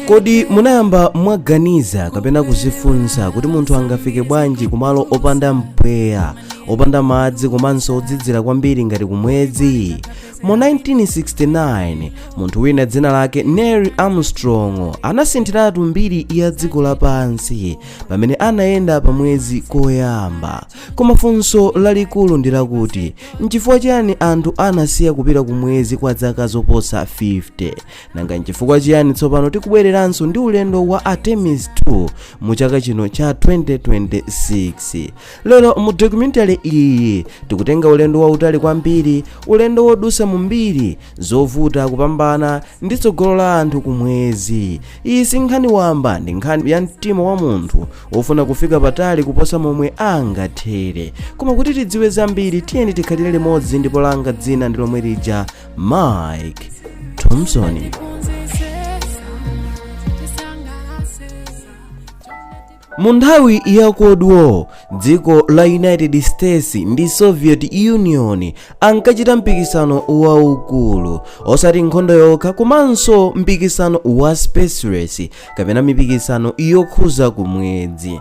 Kodi munayamba mwaganiza kapena kuzifunsa kuti munthu angafike bwanji kumalo opanda mpweya, opanda madzi komanso odzidzira kwambiri ngati kumwezi? Mu 1969 munthu wina dzina lake Neil Armstrong anasinthiratu mbiri ya dziko lapansi pamene anayenda pa mwezi koyamba. Koma funso lalikulu ndi lakuti nchifukwa chiyani anthu anasiya kupita ku mwezi kwa zaka zoposa 50? Nanga nchifukwa chiyani tsopano tikubwereranso ndi ulendo wa Artemis 2 mu chaka chino cha 2026? Lero mu documentary iyi tikutenga ulendo wautali kwambiri, ulendo wodusa mu mbiri zovuta kupambana ndi tsogolo la anthu ku mwezi. Iyi si nkhani wamba, ndi nkhani ya mtima wa munthu wofuna kufika patali kuposa momwe angathere. Koma kuti tidziwe zambiri, tiyeni tikhalire limodzi, ndipo langa dzina ndi lomwe lija Mike Thompson. Mu nthawi ya Cold War, dziko la United States ndi Soviet Union ankachita mpikisano waukulu, osati nkhondo yokha komanso mpikisano wa space race kapena mipikisano yokhuza kumwezi.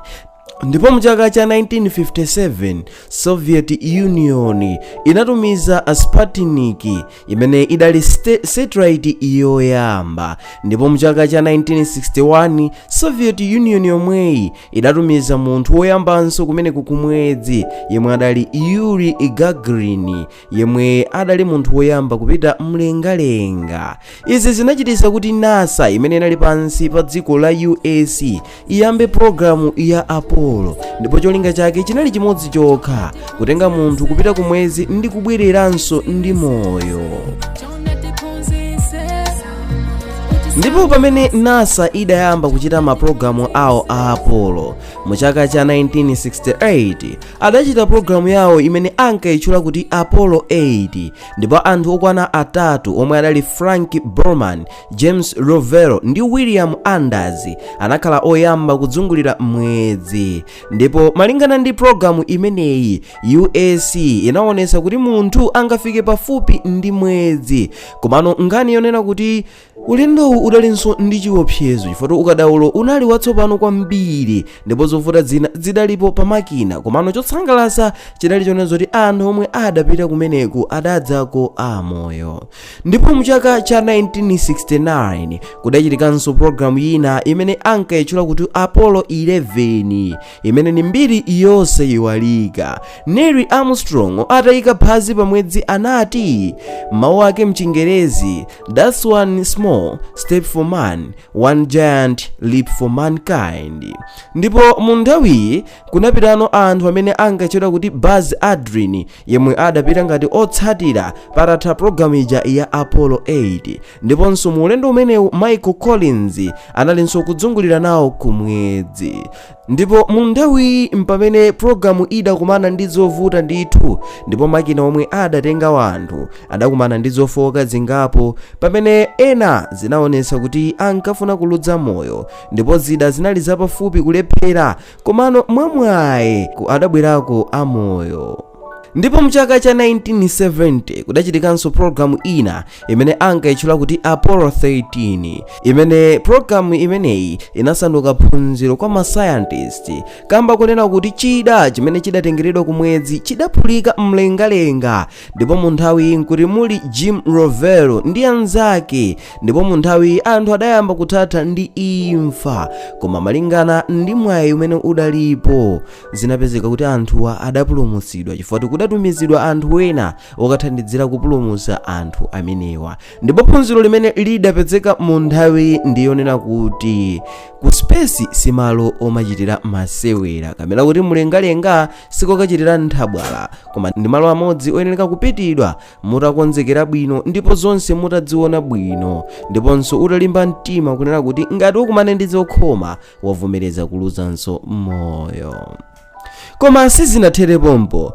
Ndipo mu chaka cha 1957 Soviet Union inatumiza Sputnik imene idali satellite yoyamba. Ndipo mu chaka cha 1961 Soviet Union yomweyi idatumiza munthu woyambanso kumene kumwezi yemwe adali Yuri Gagarin, yemwe adali munthu woyamba kupita mlengalenga. Izi zinachititsa kuti NASA imene inali pansi pa dziko la US iyambe programu ya Apollo. Ndipo cholinga chake chinali chimodzi chokha, kutenga munthu kupita kumwezi ndi kubwereranso ndi moyo. Ndipo pamene NASA idayamba kuchita mapulogalamu awo a Apollo mu chaka cha 1968 adachita pulogalamu yawo imene ankayitchula kuti Apollo 8. ndipo anthu okwana atatu omwe adali Frank Borman, James Lovell ndi William Anders anakhala oyamba kuzungulira mwezi. Ndipo malingana ndi pulogalamu imeneyi US inaonesa kuti munthu angafike pafupi ndi mwezi. Komano nkhani yonena kuti ulendowu udalinso ndi chiopsezo chifukwa ukadaulo unali watsopano kwambiri, ndipo zovuta zina zidalipo pamakina. Komano chotsangalatsa chidali chonena zoti anthu omwe adapita kumeneku adadzako amoyo. Ndipo mu chaka cha 1969 kudachitikanso programu ina imene ankayitchula kuti Apollo 11, imene ni mbiri yonse iwalika. Neil Armstrong atayika phazi pamwezi anati, mawu ake mchingerezi, "That's one small step for man, one giant leap for mankind." Ndipo mu nthawi kunapitano anthu amene ankatchedwa kuti Buzz Aldrin, yemwe adapita ngati otsatira patatha programu ija ya Apollo 8. Ndiponso mu ulendo umenewu Michael Collins analinso kuzungulira nawo kumwezi. Ndipo mu nthawi mpamene programu idakumana ndi zovuta ndithu, ndipo makina omwe adatenga wanthu adakumana ndi zofowoka zingapo, pamene ena zinaonesa kuti ankafuna kuludza moyo, ndipo zida zinali zapafupi kulephera, komano mwamwayi adabwerako amoyo. Ndipo mu chaka cha 1970 kudachitikanso programu ina imene ankayitchula kuti Apollo 13, imene programu imeneyi inasanduka phunziro kwa ma scientist kamba kunena kuti chida chimene chidatengeredwa kumwezi chidaphulika mlengalenga. Ndipo mu nthawi nkuti muli Jim Lovell ndi anzake, ndipo mu nthawi anthu adayamba kuthatha ndi imfa. Koma malingana ndi mwayi umene udalipo zinapezeka kuti anthuwa adapulumutsidwa chifukwa kudatumizidwa anthu ena okathandizira kupulumutsa anthu amenewa. Ndipo phunziro limene lidapezeka mu nthawi ndiyonena kuti ku space simalo omachitira masewera, kamena kuti mlengalenga sikokachitira nthabwala, koma ndi malo amodzi oyenera kupitidwa mutakonzekera bwino ndipo zonse mutadziona bwino, ndiponso utalimba mtima kunena kuti ngati ukumane ndi zokhoma wavomereza kuluzanso moyo. koma sizinaterepompo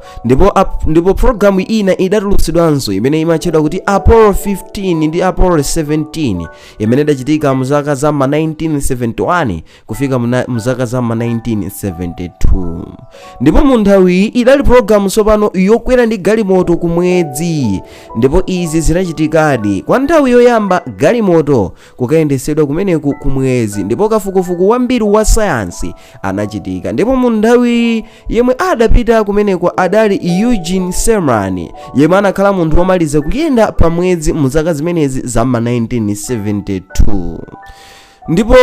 ndipo programu ina idatulutsidwanso imene imatchedwa kuti Apollo 15 ndi Apollo 17 imene idachitika mu zaka za 1971 kufika mu zaka za 1972. ndipo mu nthawi idali programu tsopano yokwera ndi galimoto kumwezi, ndipo izi zinachitikadi kwa nthawi yoyamba galimoto kukayendesedwa kumeneku kumwezi, ndipo kafukufuku wambiri wa sayansi anachitika. ndipo mu nthawi yemwe adapita kumeneko adali Eugene Cernan yemwe anakhala munthu womaliza kuyenda pamwezi mu zaka zimenezi za 1972. ndipo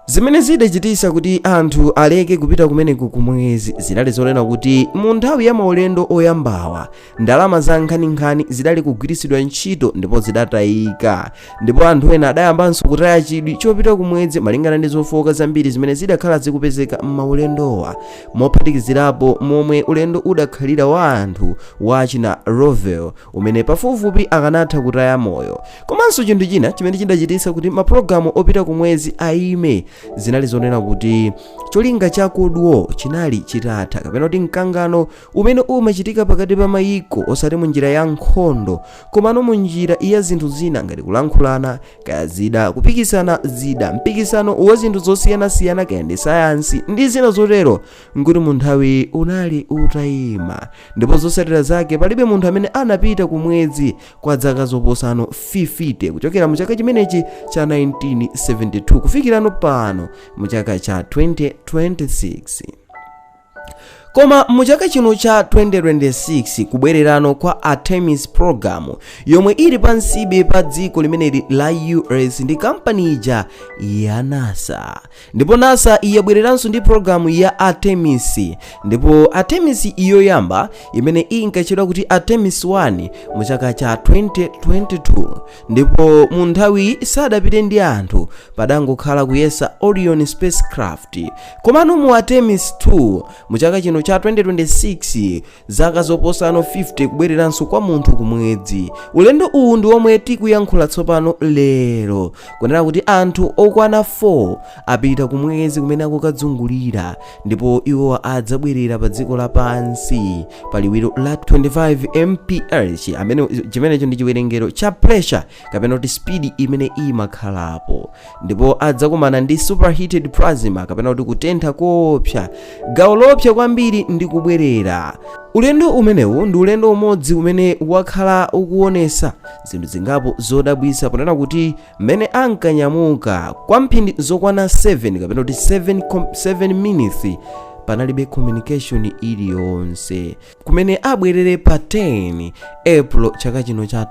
zimene zidachitisa kuti anthu aleke kupita kumeneku kumwezi zinali zonena kuti mu nthawi ya maulendo oyambawa ndalama za nkhaninkhani zidali kugwiritsidwa ntchito ndipo zidatayika, ndipo anthu ena adayambanso kutaya chidwi chopita kumwezi malingana ndi zofowoka zambiri zimene zidakhala zikupezeka m'maulendowa, mophatikizirapo momwe ulendo udakhalira wa anthu wa china Rover umene pafupifupi akanatha kutaya moyo. komanso chinthu china chimene chidachitisa kuti mapulogalamu opita kumwezi aime zinali zonena kuti cholinga cha Cold War chinali chitatha, kapena kuti mkangano umene umachitika pakati pa mayiko osati mu njira ya nkhondo komano mu njira ya zinthu zina ngati kulankhulana kaya zida, kupikisana zida, mpikisano wa zinthu zosiyanasiyana kaya ndi sayansi ndi zina zotero, nkuti mu nthawi unali utayima. ndipo zotsatira zake palibe munthu amene anapita kumwezi kwa zaka zoposano 50 kuchokera mu chaka chimenechi cha 1972 kufikirano pano mu chaka cha 2026. koma mu chaka chino cha 2026 kubwererano kwa Artemis program yomwe ili pansibe pa dziko limeneli la US ndi kampani ija ya NASA. ndipo NASA yabwereranso ndi programu ya Artemis, ndipo Artemis yoyamba imene inkatchedwa kuti Artemis 1 mu chaka cha 2022, ndipo mu nthawi sadapite ndi anthu padangokhala kuyesa Orion spacecraft. komano mu Artemis 2 mu chaka chino cha 2026 zaka zoposano 50 kubwereranso kwa munthu kumwezi. ulendo uwu ndi omwe tikuyankhula tsopano lero, kunena kuti anthu okwana 4 apita kumwezi kumene akukadzungulira, ndipo iwo adzabwerera pa dziko lapansi pa liwiro la 25 mph amene chimenecho ndi chiwerengero cha pressure kapena kuti speed imene imakhalapo, ndipo adzakumana ndi superheated plasma kapena kuti kutentha koopsa, gawo loopsa kwambiri ndi kubwerera. ulendo umenewu ndi ulendo umodzi umene wakhala ukuonesa zinthu zingapo zodabwisa, ponena kuti mmene ankanyamuka kwa mphindi zokwana 7 kapena kuti 7 minutes panalibe communication iliyonse, kumene abwerere pa 10 April chaka chino cha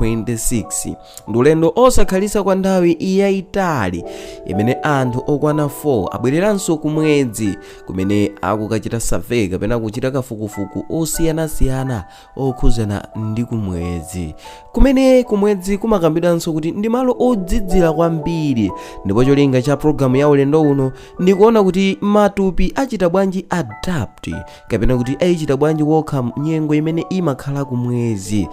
2026. ndi ulendo osakhalisa kwa nthawi yayitali imene anthu okwana 4 abwereranso kumwezi kumene akukachita survey kapena kuchita kafukufuku osiyanasiyana okhuzana ndi kumwezi, kumene kumwezi kumakambidwanso kuti ndi malo odzidzira kwambiri. ndipo cholinga cha programu ya ulendo uno ndikuona kuti matupi achita bwanji adapt kapena kuti ayichita bwanji wokha nyengo imene imakhala kumwezi.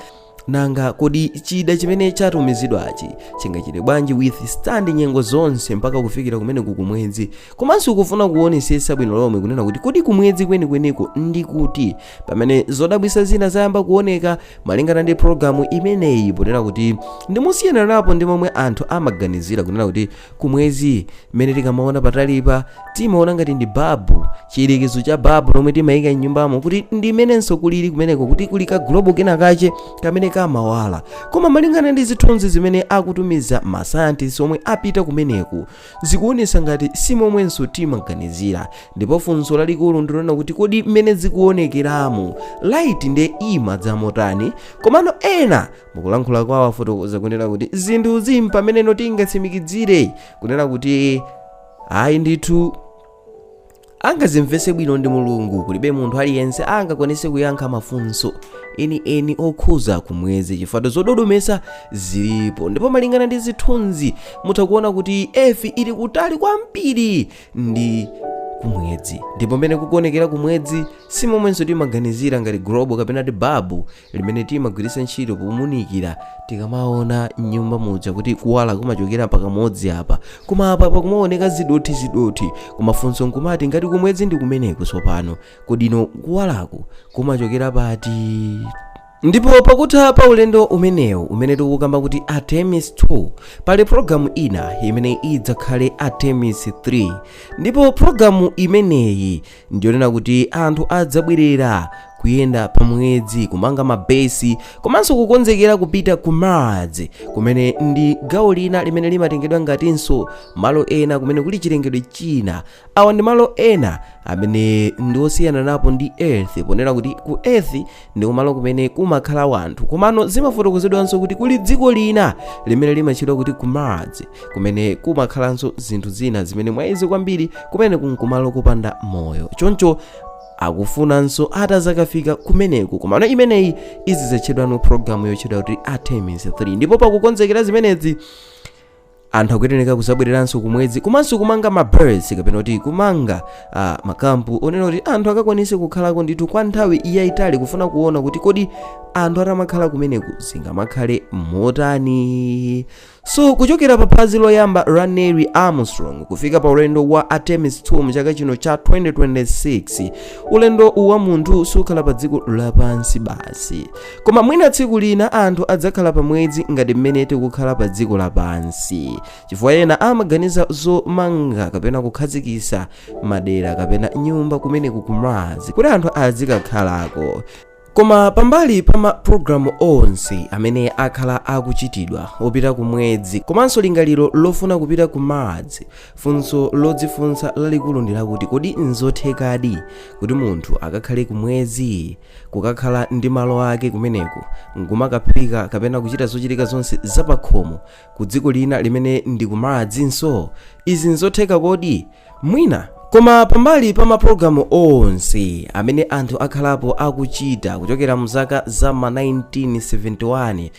nanga kodi chida chimene chatumizidwachi chingachite bwanji withstand nyengo zonse mpaka kufikira kumene kumwezi, komanso kufuna kuonesesa bwino lomwe kunena kuti kodi kumwezi kwenikweniko ndi kuti, pamene zodabwisa zina zayamba kuoneka malingana ndi programu imeneyi, ponena kuti ndimusiyananapo ndi momwe anthu amaganizira kunena kuti kumwezi mmene tikamaona patalipa timaona ngati ndi babu, chiyelekezo cha babu lomwe timayika m'nyumbamo, kuti ndi menenso kulili kumeneko kuti kuli ka global kenakache kamene kamawala. koma malingana ndi zithunzi zimene akutumiza mascientists omwe apita kumeneku zikuonesa ngati si momwenso timaganizira. ndipo funso lalikulu ndilona kuti kodi mmene zikuonekeramo light nde imadza motani, komano ena mukulankhula kwawo afotokoza kunena kuti zinthu zimpa pamene tingatsimikizire kunena kuti ayi ndithu angazimvese bwino ndi Mulungu, kulibe munthu aliyense angakwanise kuyankha mafunso eni okhuza kumwezi chifukwa zododomesa zilipo. ndipo malingana ndi zithunzi mutakuona kuti efi ili kutali kwambiri ndi kumwedzi, ndipo mmene kukuonekera kumwedzi si momwenso timaganizira ngati globe kapena babu limene timagwiritsa ntchito pomunikira tikamaona nyumba muja kuti kuwala kumachokera pakamodzi apa, koma apa pakumaoneka zidothi kumafunso nkumati ngati kumwedzi ndi kumeneko tsopano kodino kuwalaku kumachokera pati. Ndipo pakutha pa ulendo umenewu umene tikukamba kuti Artemis 2 pali programu ina imene idzakhale Artemis 3, ndipo programu imeneyi ndiyonena kuti anthu adzabwerera kuyenda pamwedzi, kumanga mabesi komanso kukonzekera kupita ku Mars, kumene ndi gawo lina limene limatengedwa ngatinso malo ena kumene kuli chilengedwe china. Awa ndi malo ena amene ndi osiyana napo ndi Earth, ponena kuti ku Earth ndi kumalo kumene kumakhala wanthu, komano zimafotokozedwanso kuti kuli dziko lina limene limatchedwa kuti ku Mars, kumene kumakhalanso zinthu zina zimene mwaizi kwambiri kumene kumalo kopanda moyo. Choncho akufunanso atazakafika kumeneku, komano imeneyi izizatchedwano programu yotchedwa kuti Artemis 3. Ndipo pakukonzekera zimenezi anthu akuyenera kuzabwereranso kumwedzi komanso kumanga mabase kapena kuti kumanga makampu onena kuti anthu akakwanise kukhalako ndithu kwa nthawi yayitali, kufuna kuona kuti kodi anthu atamakhala kumeneku zingamakhale motani. So kuchokera pa phazi loyamba la Neil Armstrong kufika pa ulendo wa Artemis 2 mchaka chino cha 2026, ulendo wa munthu sukhala pa dziko lapansi basi, koma mwina tsiku lina anthu adzakhala pamwedzi ngati mmene tikukhala pa dziko lapansi, chifukwa ena amaganiza zomanga kapena kukhazikisa madera kapena nyumba kumeneku ku Mars kuti anthu azikakhalako. Koma pambali pa mapulogalamu onse amene akhala akuchitidwa opita kumwedzi komanso lingaliro lofuna kupita ku Mars, funso lodzifunsa lalikulu ndi lakuti kodi nzothekadi kuti munthu akakhale kumwedzi, kukakhala ndi malo ake kumeneku, nkumakaphika kapena kuchita zochitika zonse zapakhomo ku dziko lina limene ndi ku Mars nso? Izi nzotheka kodi? Mwina. Koma pambali pa mapulogalamu onse amene anthu akhalapo akuchita kuchokera mu zaka za ma 1971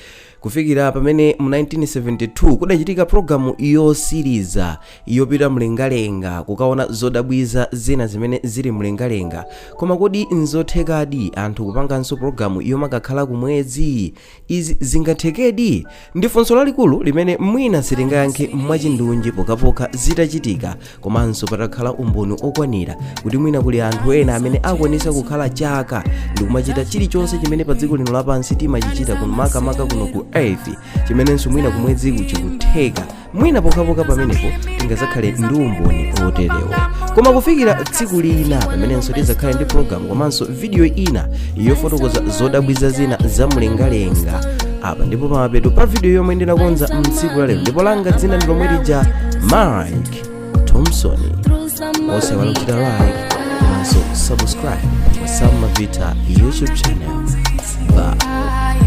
kufikira pamene mu 1972 kudachitika programu yosiriza yopita mlengalenga kukaona zodabwiza zina zimene zili mlengalenga. Koma kodi nzothekadi anthu kupanganso programu yomakakhala kumwedzi? Izi zingathekedi? Ndi funso lalikulu limene mwina sitingayankhe mwachindunji pokapoka zitachitika, komanso patakhala umboni okwanira kuti mwina kuli anthu ena amene akwanisa kukhala chaka ndi kumachita chilichonse chimene pa dziko lino lapansi timachichita kuno makamaka kuno ku Earth, chimenenso mwina kumwedzi kuchikutheka. Mwina pokapoka pamenepo tingazakhale ndi umboni oterewo. Koma kufikira tsiku lina pamenenso tizakhale ndi programu komanso video ina yofotokoza zodabwiza zina za mlengalenga. Apa ndipo pamapeto pa video yomwe ndinakonza mtsiku la lero, ndipo langa dzina ndi lomwe lija Mike Thompson. Osewala kuchita like komanso subscribe pa Sam Mavita YouTube channel. Bye.